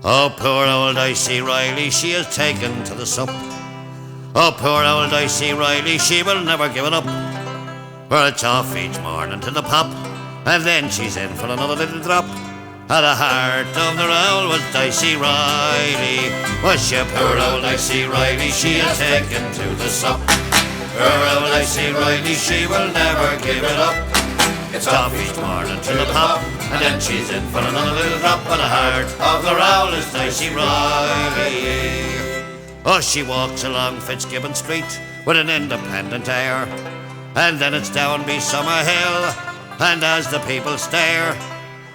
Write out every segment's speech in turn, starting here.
Oh, poor old Dicey Riley, she is taken to the sup. Oh, poor old Dicey Riley, she will never give it up. For it's off each morning to the pop, and then she's in for another little drop. At the heart of the rowl was Dicey Riley. Was she poor old Dicey Riley, she is taken to the sup. Poor old Dicey Riley, she will never give it up. It's off each morning to the pop, and then she's in for another little drop. At the heart of the rowl is Dicey Riley. Oh, she walks along Fitzgibbon Street with an independent air, and then it's down by Summer Hill, and as the people stare,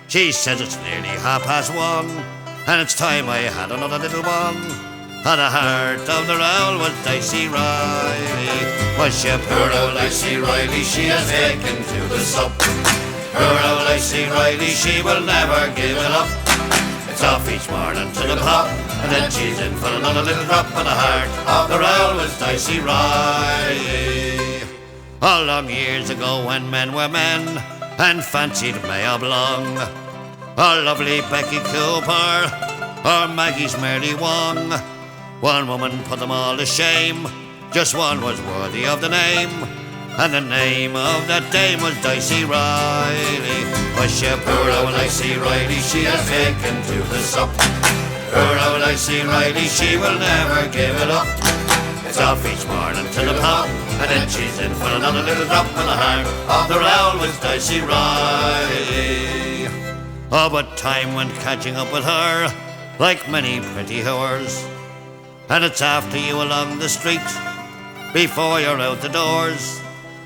she says it's nearly 1:30, and it's time I had another little one. At the heart of the rowl was Dicey Riley. Was she poor old Dicey Riley, she is taken to the sup. Poor old Dicey Riley, she will never give it up. It's off each morning to the pop, and then she's in for another little drop. At the heart of the rowl was Dicey Riley. Oh, long years ago when men were men and fancied Mayo Blong, or lovely Becky Cooper, or Maggie's Mary Wong, one woman put them all to shame, just one was worthy of the name, and the name of that dame was Dicey Riley. Was she poor old Dicey Riley, she is taken to the sup. Poor old Dicey Riley, she will never give it up. It's off each morning to the pop, and then she's in for another little drop. In the heart of the rowl was Dicey Riley. Oh, but time went catching up with her, like many pretty whores, and it's after you along the street, before you're out the doors.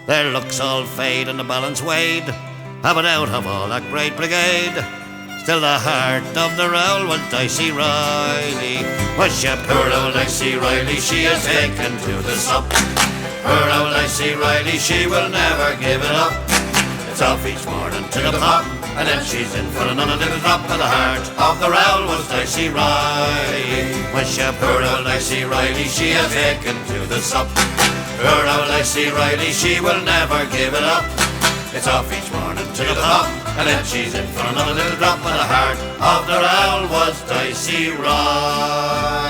Their looks all fade and the balance weighed, but out of all that great brigade, still the heart of the rowl was Dicey Riley. Was she poor old Dicey Riley, she is taken to the sup. Poor old Dicey Riley, she will never give it up. It's off each morning to the pop, and then she's in for another little drop. At the heart of the rowl was Dicey Riley. Was she poor old Dicey Riley, she is taken to the sup. Poor old Dicey Riley, she will never give it up. It's off each morning to the pop, and then she's in for another little drop. And the heart of the rowl was Dicey Riley.